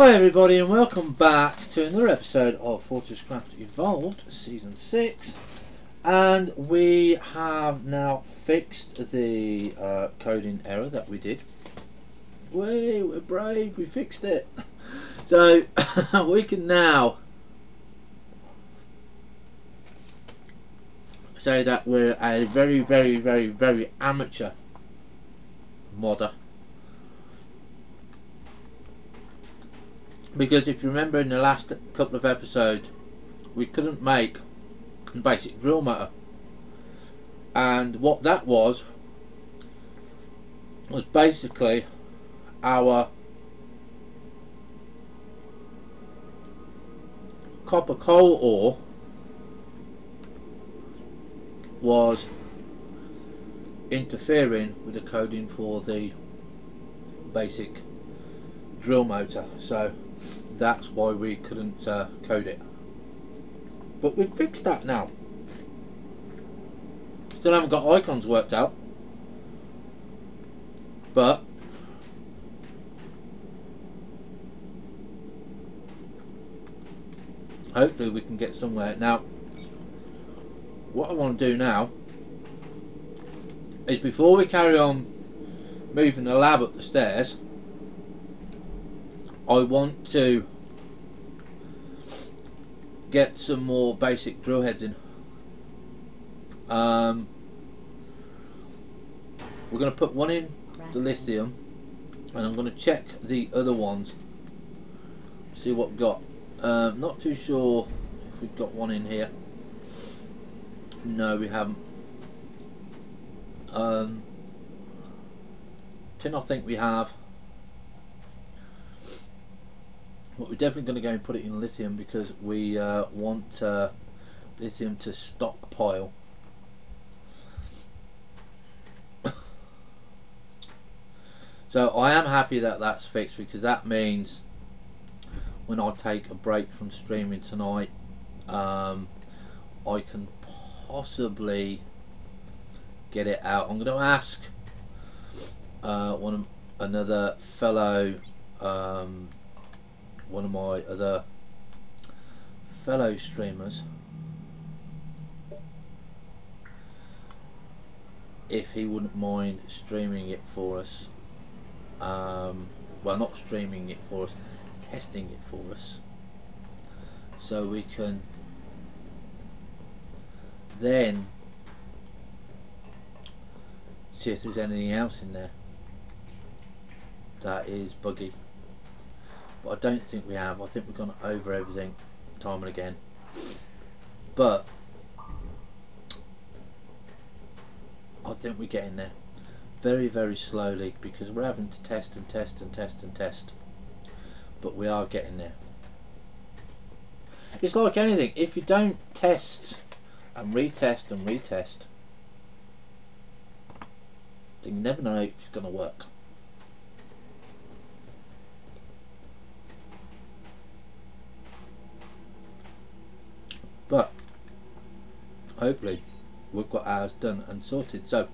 Hi everybody and welcome back to another episode of FortressCraft Evolved Season 6, and we have now fixed the coding error that we did. We're brave, we fixed it. So we can now say that we're a very amateur modder. Because if you remember in the last couple of episodes we couldn't make a basic drill motor, and what that was basically our copper coal ore was interfering with the coding for the basic drill motor, so that's why we couldn't code it. But we've fixed that now. Still haven't got icons worked out, but hopefully we can get somewhere. Now what I want to do now is, before we carry on moving the lab up the stairs, I want to get some more basic drill heads in. We're going to put one in the lithium, and I'm going to check the other ones, see what we've got. Not too sure if we've got one in here. No, we haven't. Tin, I think we have. But we're definitely going to go and put it in lithium, because we want lithium to stockpile. So I am happy that that's fixed, because that means when I take a break from streaming tonight, I can possibly get it out. I'm going to ask another fellow, one of my other fellow streamers, if he wouldn't mind streaming it for us. Well, not streaming it for us, testing it for us, so we can then see if there's anything else in there that is buggy. But I don't think we have. I think we've gone over everything time and again. But I think we're getting there very slowly, because we're having to test and test and test and test. But we are getting there. It's like anything. If you don't test and retest and retest, then you never know if it's going to work. But hopefully we've got ours done and sorted. So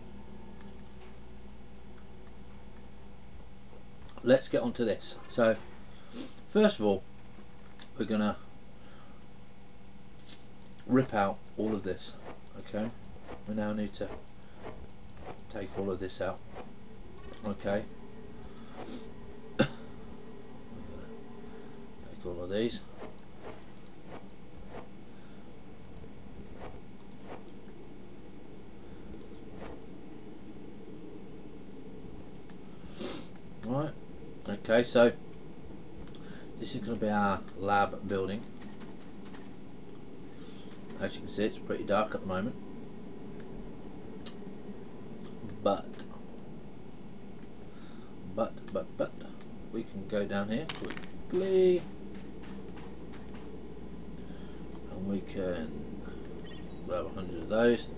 let's get on to this. So first of all, we're gonna rip out all of this. Okay, we now need to take all of this out. Okay, take all of these. Right, okay, so this is going to be our lab building. As you can see, it's pretty dark at the moment, but we can go down here quickly and we can grab 100 of those.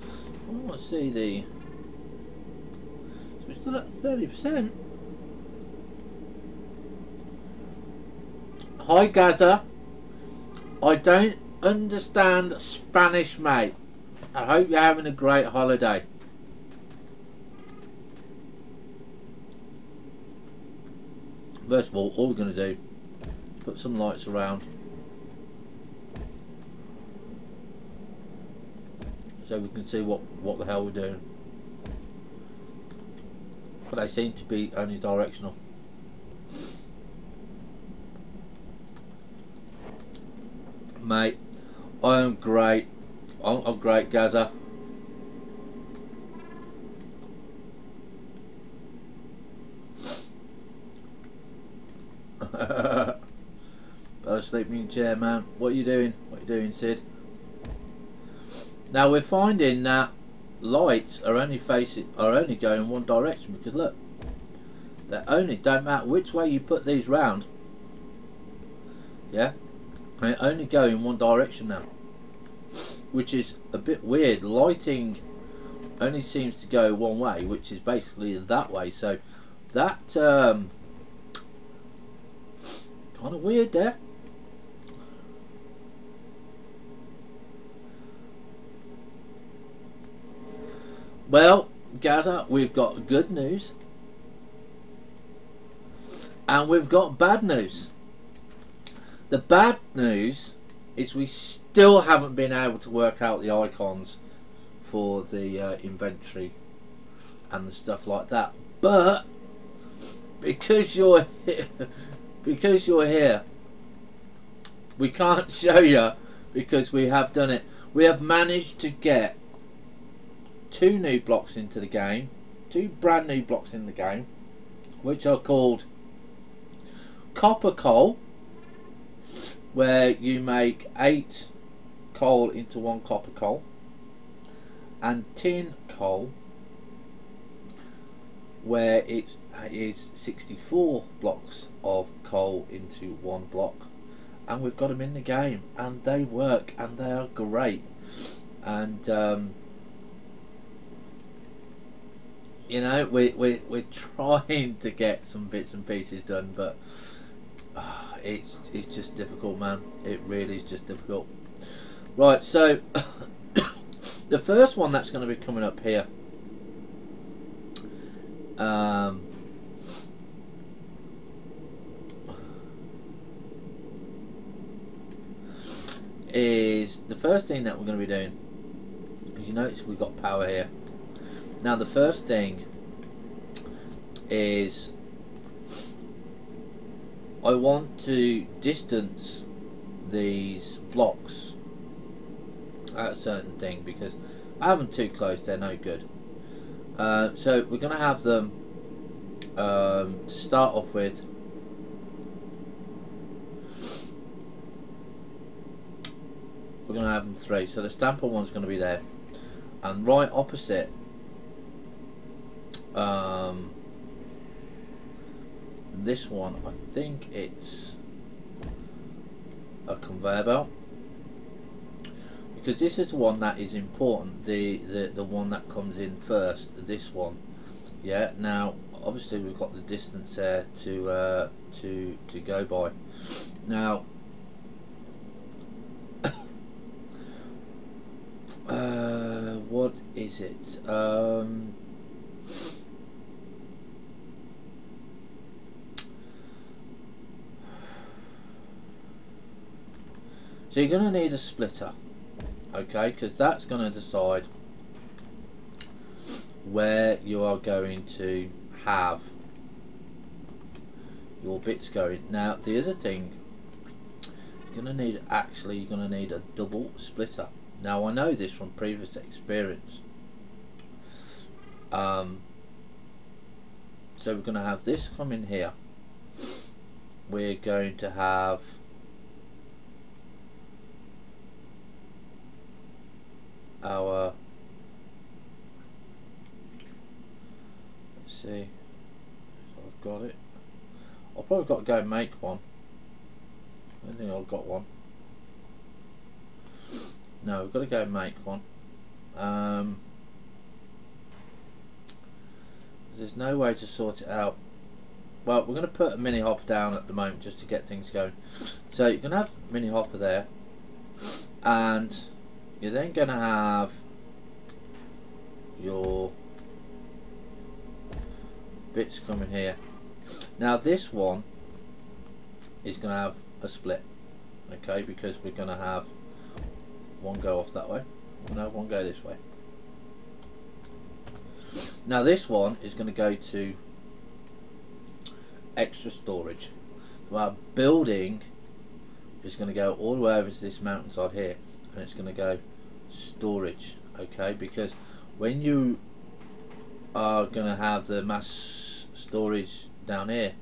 I want to see the, so we're still at 30%. Hi Gaza, I don't understand Spanish, mate. I hope you're having a great holiday. First of all we're going to do, put some lights around so we can see what the hell we're doing. But they seem to be only directional. Mate, I am great. I'm great, Gaza. Better sleep in your chair, man. What are you doing? What are you doing, Sid? Now we're finding that lights are only going one direction, because look, they only don't matter which way you put these round. Yeah, they only go in one direction now, which is a bit weird. Lighting only seems to go one way, which is basically that way. So that kind of weird there. Well, Gaza, we've got good news and we've got bad news. The bad news is we still haven't been able to work out the icons for the inventory and the stuff like that. But because you're here, we can't show you, because we have done it. We have managed to get 2 new blocks into the game, 2 brand new blocks in the game, which are called copper coal, where you make 8 coal into 1 copper coal, and tin coal, where it is 64 blocks of coal into 1 block. And we've got them in the game, and they work, and they are great. And you know, we're trying to get some bits and pieces done, but it's just difficult, man. It really is just difficult. Right, so the first one that's going to be coming up here is the first thing that we're going to be doing. As you notice, we've got power here. Now the first thing is I want to distance these blocks at a certain thing, because I have them too close, they're no good. So we're going to have them to start off with. We're going to have them 3, so the stamper one's going to be there, and right opposite this one, I think it's a conveyor belt, because this is the one that is important, the one that comes in first, this one. Yeah, now obviously we've got the distance there to go by. Now what is it? So you're going to need a splitter, okay, because that's going to decide where you are going to have your bits going. Now the other thing you're going to need, actually you're going to need a double splitter. Now I know this from previous experience. So we're going to have this come in here. We're going to have our, let's see if I've got it. I've probably got to go and make one. I don't think I've got one. No, we've got to go and make one. There's no way to sort it out. Well, we're going to put a mini hopper down at the moment just to get things going. So you're going to have a mini hopper there, and you're then going to have your bits coming here. Now this one is going to have a split, okay, because we're going to have one go off that way, no, one go this way. Now this one is going to go to extra storage. Our building is going to go all the way over to this mountainside here, and it's going to go storage, okay, because when you are going to have the mass storage down here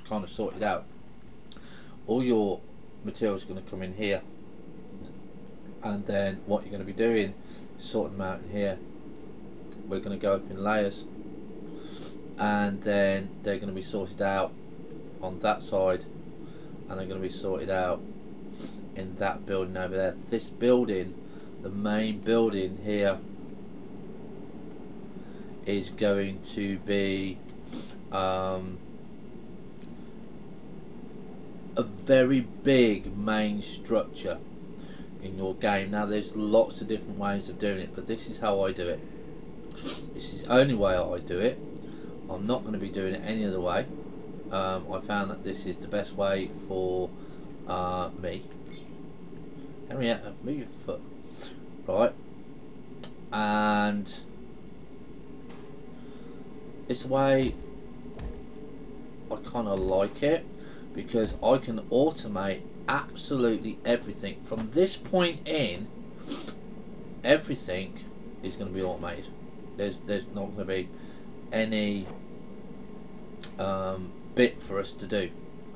kind of sorted out, all your materials are going to come in here, and then what you're going to be doing is sorting them out in here. We're going to go up in layers, and then they're going to be sorted out on that side, and they're going to be sorted out in that building over there. This building, the main building here, is going to be a very big main structure in your game. Now there's lots of different ways of doing it, but this is how I do it. This is the only way I do it. I'm not going to be doing it any other way. I found that this is the best way for me. Henrietta, move your foot. Right. And it's the way I kind of like it, because I can automate absolutely everything. From this point in, everything is going to be automated. There's not going to be any bit for us to do.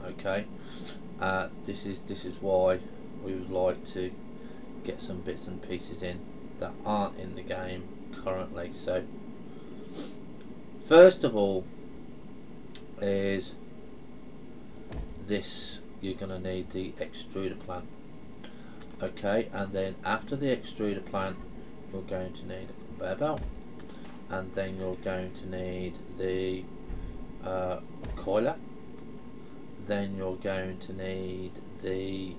Okay, this is why we would like to get some bits and pieces in that aren't in the game currently. So first of all is this. You're going to need the extruder plant, okay, and then after the extruder plant you're going to need a conveyor belt, and then you're going to need the coiler, then you're going to need the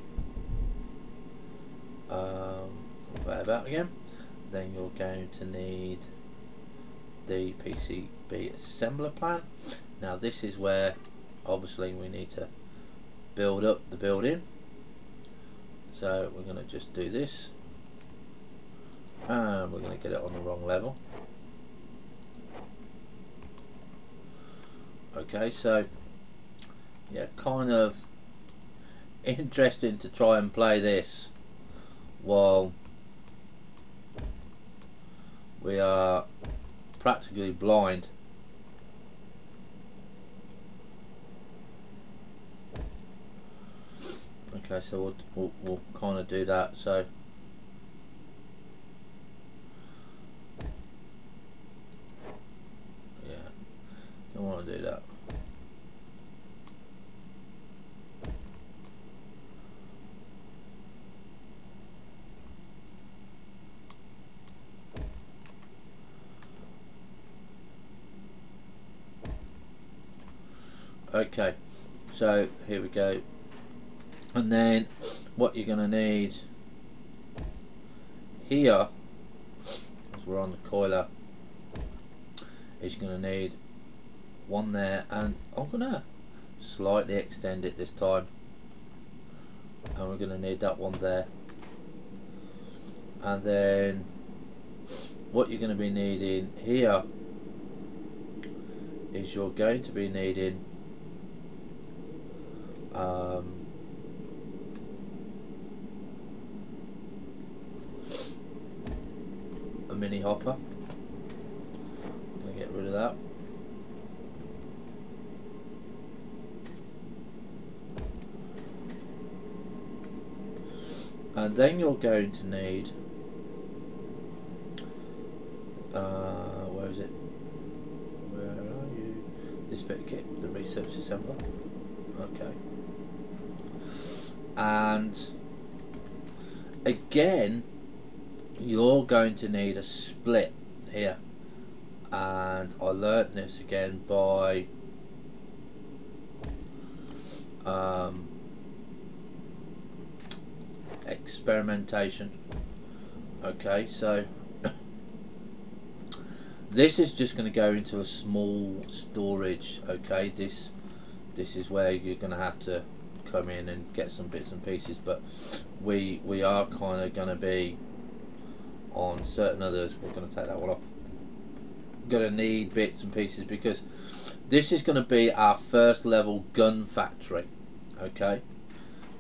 conveyor belt again, then you're going to need the PCB assembler plant. Now this is where obviously we need to build up the building, so we're going to just do this, and we're going to get it on the wrong level. Okay, so yeah, kind of interesting to try and play this while we are practically blind. Okay, so we'll kind of do that. So yeah, don't want to do that. Okay, so here we go. And then what you're going to need here, as we're on the coiler, is you're going to need one there, and I'm going to slightly extend it this time, and we're going to need that one there. And then what you're going to be needing here is you're going to be needing a mini hopper. I'm going to get rid of that. And then you're going to need where is it? Where are you? This bit of kit, the research assembler. Okay. And again, you're going to need a split here, and I learnt this again by experimentation. Okay, so this is just going to go into a small storage. Okay, this is where you're going to have to come in and get some bits and pieces, but we are kind of going to be on certain others. We're going to take that one off. Going to need bits and pieces because this is going to be our first level gun factory. Okay,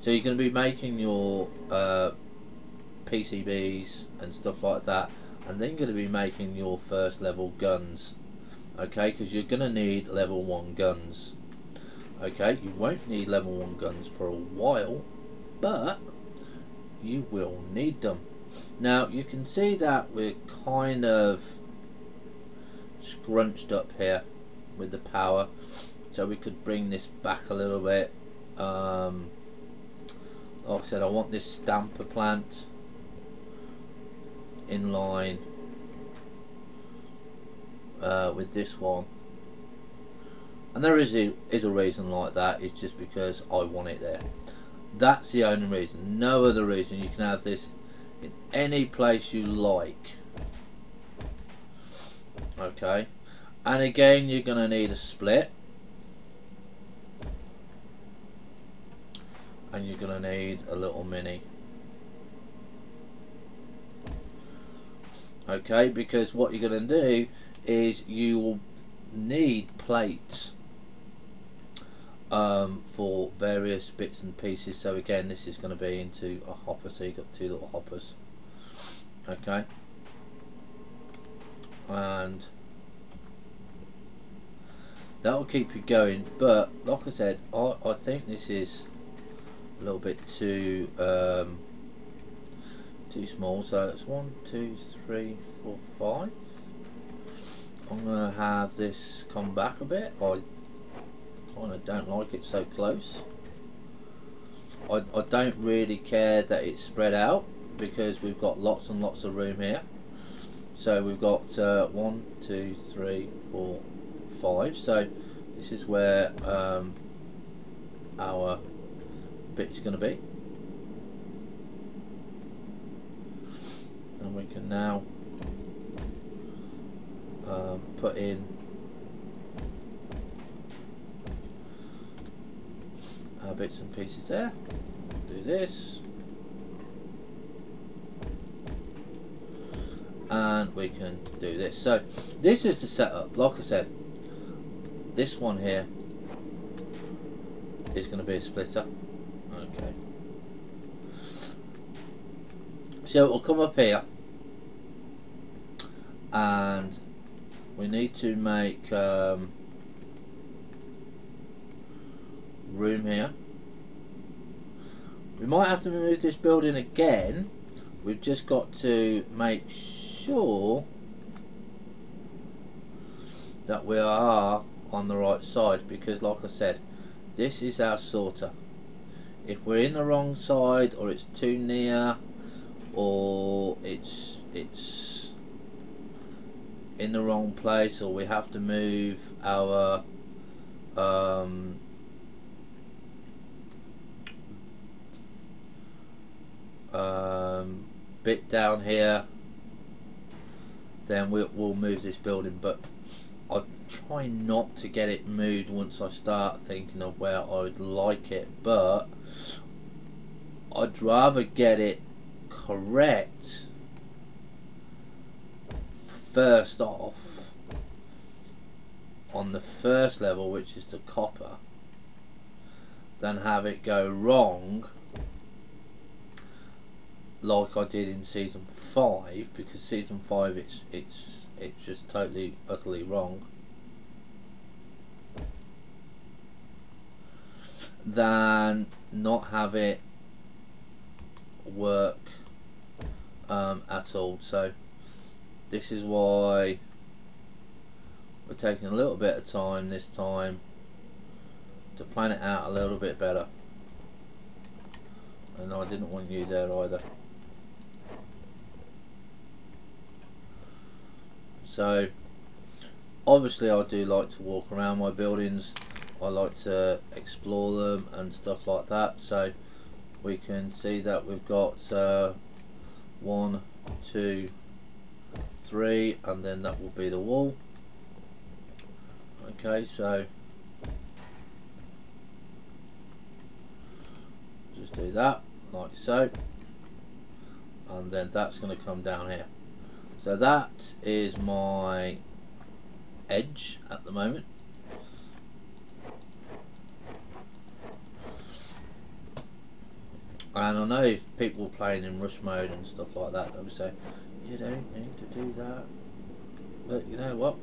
so you're going to be making your PCBs and stuff like that, and then going to be making your first level guns. Okay, because you're going to need level 1 guns. Okay, you won't need level 1 guns for a while, but you will need them. Now you can see that we're kind of scrunched up here with the power, so we could bring this back a little bit. Like I said, I want this stamper plant in line with this one, and there is a reason like that. It's just because I want it there. That's the only reason, no other reason. You can have this in any place you like. Okay, and again you're going to need a split, and you're going to need a little mini. Okay, because what you're going to do is you will need plates for various bits and pieces. So again, this is going to be into a hopper, so you've got 2 little hoppers. Okay, and that will keep you going, but like I said, I think this is a little bit too small. So it's 1, 2, 3, 4, 5. I'm gonna have this come back a bit. I kind of don't like it so close. I don't really care that it's spread out because we've got lots and lots of room here. So we've got 1, 2, 3, 4, 5. So this is where our bit is going to be, and we can now put in our bits and pieces there. Do this, and we can do this. So this is the setup. Like I said, this one here is going to be a splitter. Okay, so it'll come up here, and we need to make room here. We might have to move this building again. We've just got to make sure that we are on the right side, because like I said, this is our sorter. If we're in the wrong side, or it's too near, or it's in the wrong place, or we have to move our bit down here, then we'll move this building. But I try not to get it moved once I start thinking of where I would like it, but I'd rather get it correct first off on the first level, which is the copper, than have it go wrong like I did in season 5, because season 5 it's just totally utterly wrong, than not have it work at all. So this is why we're taking a little bit of time this time to plan it out a little bit better. And I didn't want you there either. So obviously I do like to walk around my buildings. I like to explore them and stuff like that. So we can see that we've got 1, 2, 3, and then that will be the wall. Okay, so just do that like so, and then that's going to come down here. So that is my edge at the moment. And I know if people playing in rush mode and stuff like that, they'll say, you don't need to do that. But you know what?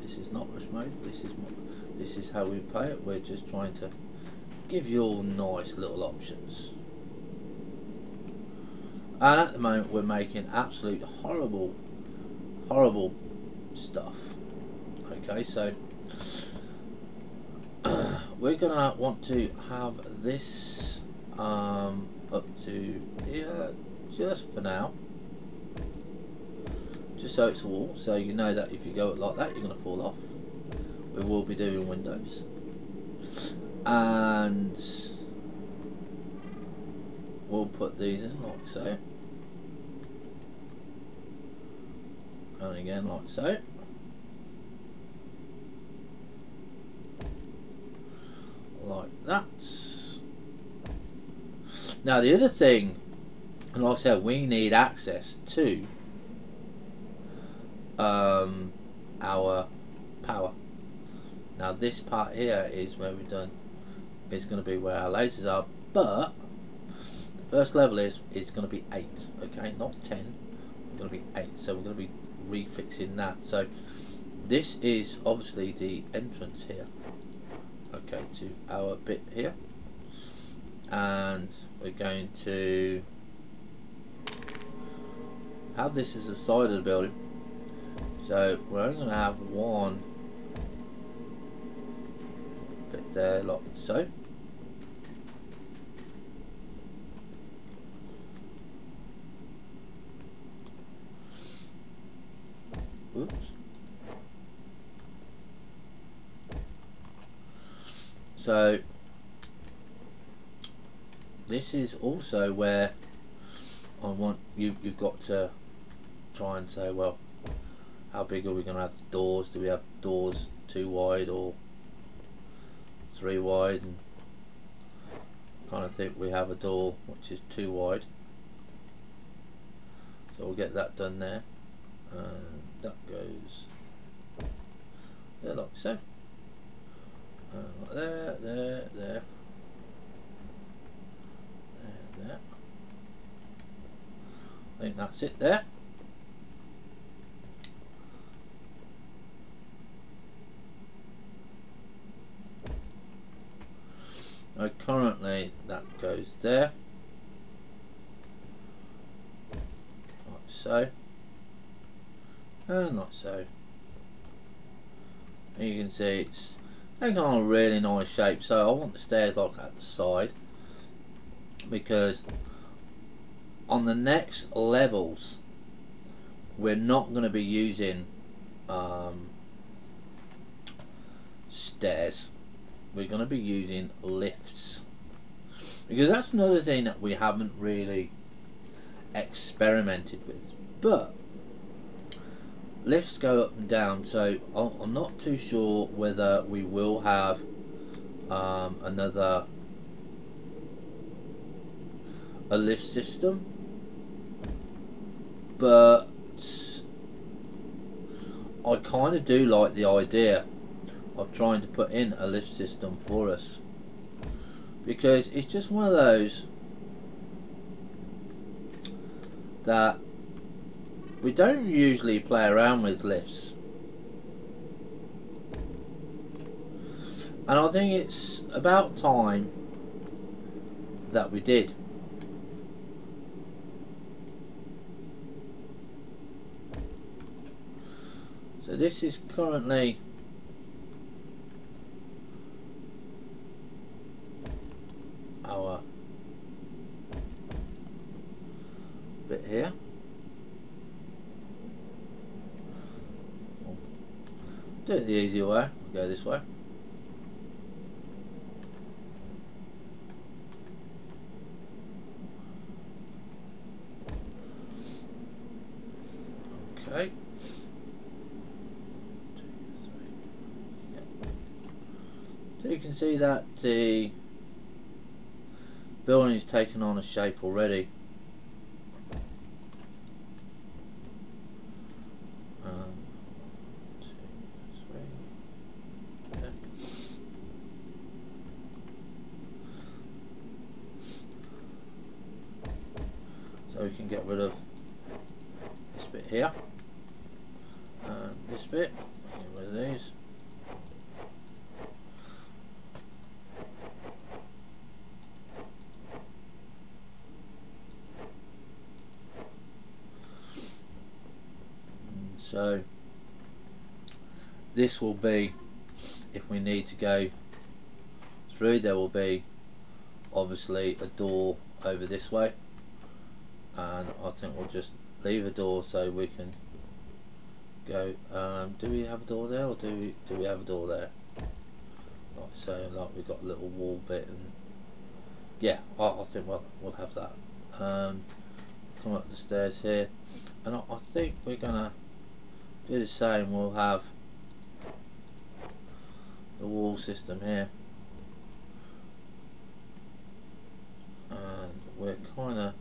This is not rush mode. This is how we play it. We're just trying to give you all nice little options. And at the moment, we're making absolute horrible stuff. Okay, so we're gonna want to have this up to here just for now, just so it's a wall, so you know that if you go like that, you're gonna fall off. We will be doing windows, and we'll put these in like so, and again like so. Like that. Now the other thing, and like I said, we need access to our power. Now this part here is where we've done, is going to be where our lasers are, but the first level is going to be 8, okay, not 10, it's going to be 8, so we're going to be refixing that. So this is obviously the entrance here, okay, to our bit here, and we're going to have this as the side of the building, so we're only going to have one bit there like so. Oops. So this is also where I want you've got to try and say, well, how big are we going to have the doors? Do we have doors 2 wide or 3 wide? And I kind of think we have a door which is 2 wide, so we'll get that done there, and that goes there like so, like there, there. I think that's it there. Now currently that goes there, like so, and like so. And you can see it's taking on a really nice shape. So I want the stairs like at the side, because on the next levels we're not going to be using stairs, we're going to be using lifts, because that's another thing that we haven't really experimented with. But lifts go up and down, so I'm not too sure whether we will have a lift system, but I kind of do like the idea of trying to put in a lift system for us, because it's just one of those that we don't usually play around with lifts, and I think it's about time that we did. So this is currently our bit here. Do it the easy way, go this way. Okay. So you can see that the building is taking on a shape already. So we can get rid of this bit here and this bit, get rid of these. So this will be, if we need to go through, there will be obviously a door over this way, and I think we'll just leave a door so we can go. Do we have a door there, or do we have a door there? Like so, like we've got a little wall bit, and yeah, I think we'll have that. Come up the stairs here, and I think we're gonna do the same. We'll have the wall system here, and we're kind of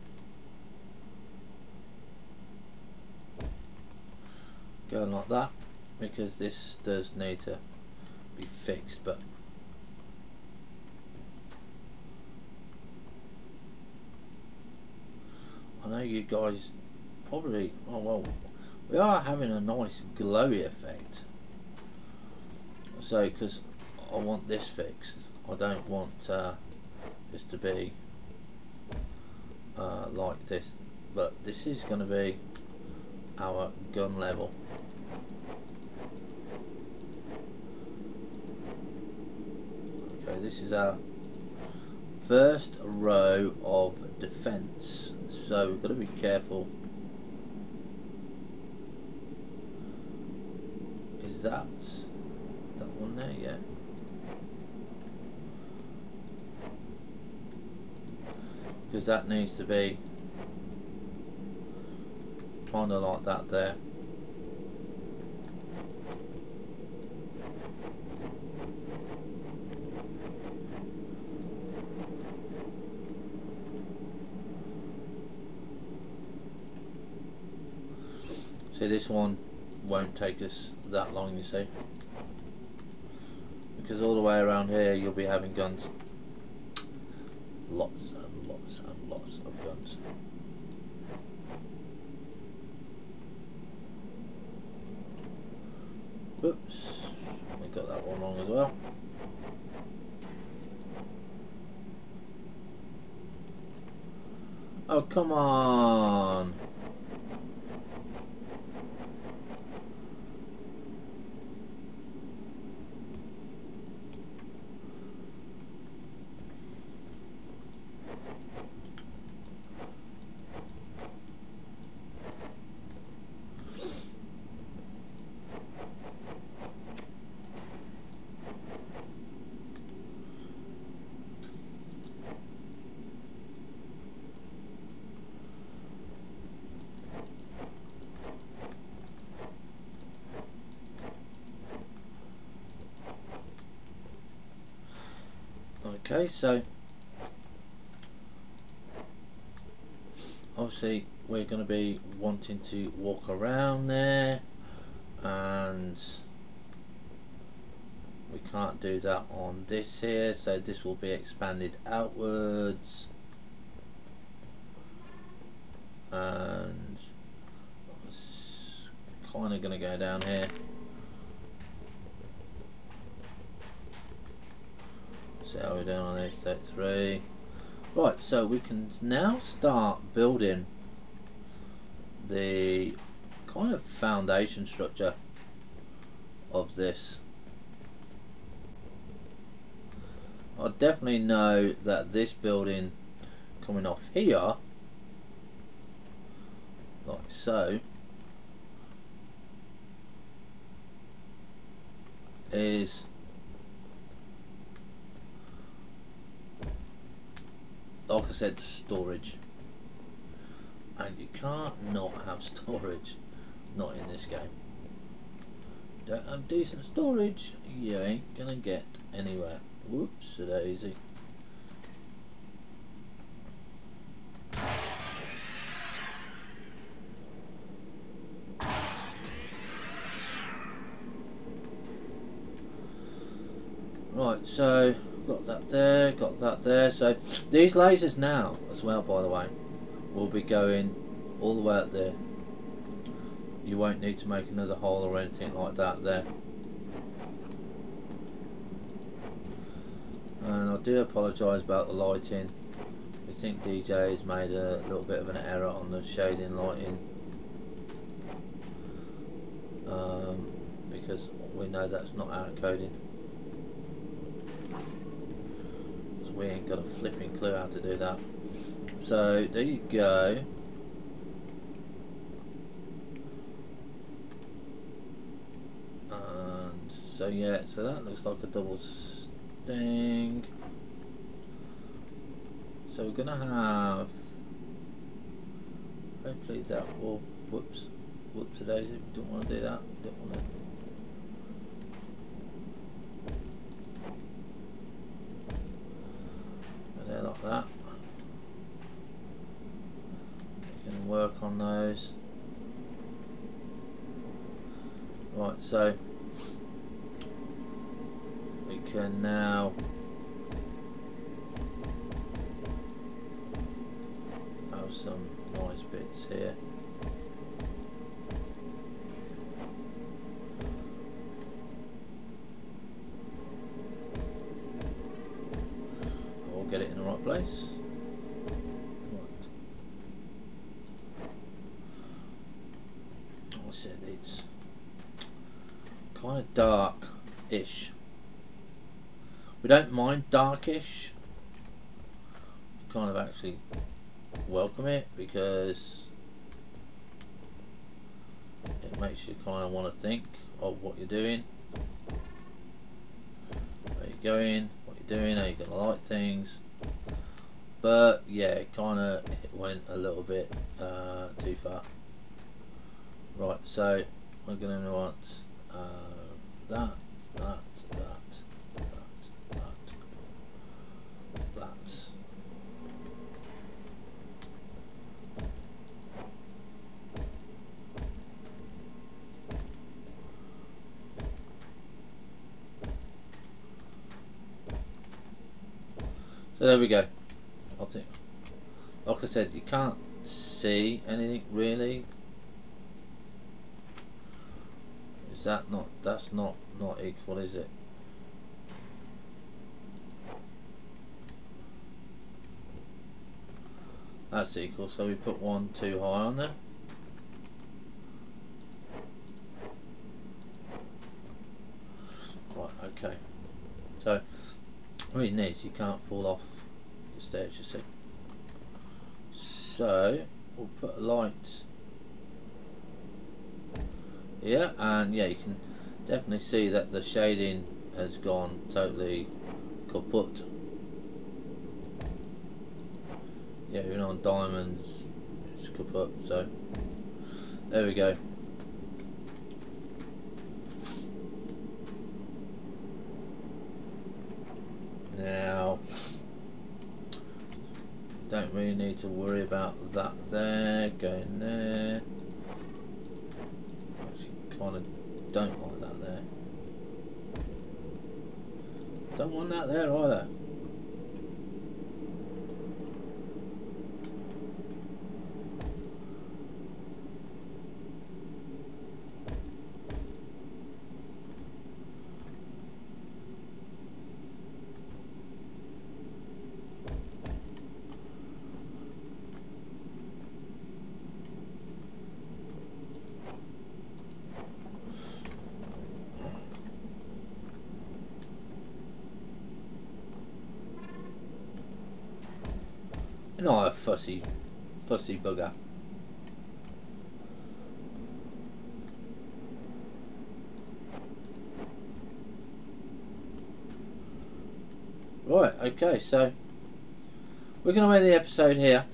going like that because this does need to be fixed. But I know you guys probably, oh well, we are having a nice glowy effect. So because I want this fixed, I don't want this to be like this, but this is going to be our gun level. Okay, this is our first row of defense, so we've got to be careful. Is that one there? Yeah. Because that needs to be kind of like that there. See, this one won't take us that long, you see, because all the way around here you'll be having guns, lots and lots and lots of guns. Oops, we got that one wrong as well. Oh, come on. Okay, so obviously we're going to be wanting to walk around there, and we can't do that on this here, so this will be expanded outwards, and it's kind of going to go down here. See how we're doing on this, 33. Right, so we can now start building the kind of foundation structure of this. I definitely know that this building coming off here, like so, is like I said, storage, and you can't not have storage, not in this game. Don't have decent storage, you ain't gonna get anywhere. Whoops, a daisy. so got that there, got that there. So these lasers now as well, by the way, will be going all the way up there. You won't need to make another hole or anything like that there. And I do apologise about the lighting. I think DJ has made a little bit of an error on the shading lighting, because we know that's not our coding. So we ain't got a flipping clue how to do that. So there you go. And so yeah, so that looks like a double sting. So we're gonna have, hopefully that will, whoops a daisy, we don't want to do that, we don't want to. And there like that. We can work on those. Right, so we can now have some nice bits here. I'll get it in the right place. Right. I said it's kind of dark-ish. We don't mind darkish. Kind of actually welcome it because it makes you kind of want to think of what you're doing, where you're going, what you're doing, how you're going to light things. But yeah, it kind of went a little bit too far. Right, so we're going to want that. So there we go. I think, like I said, you can't see anything really. Is that not? That's not equal, is it? That's equal. So we put one too high on there. Right. Okay. So the reason is you can't fall off the stairs, you see. So we'll put a light here, and yeah, you can definitely see that the shading has gone totally kaput. Yeah, even on diamonds it's kaput. So there we go. Now, don't really need to worry about that there, going there. Actually, kind of don't like that there. Don't want that there either. Not a fussy bugger. Right, okay, so we're going to end the episode here.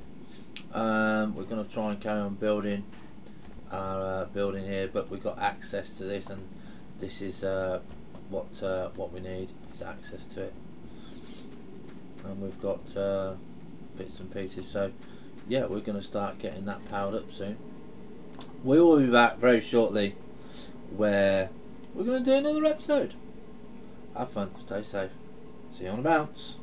We're going to try and carry on building our building here, but we've got access to this, and this is what we need is access to it, and we've got bits and pieces. So yeah, we're going to start getting that powered up soon. We will be back very shortly where we're going to do another episode. Have fun, stay safe. See you on the bounce.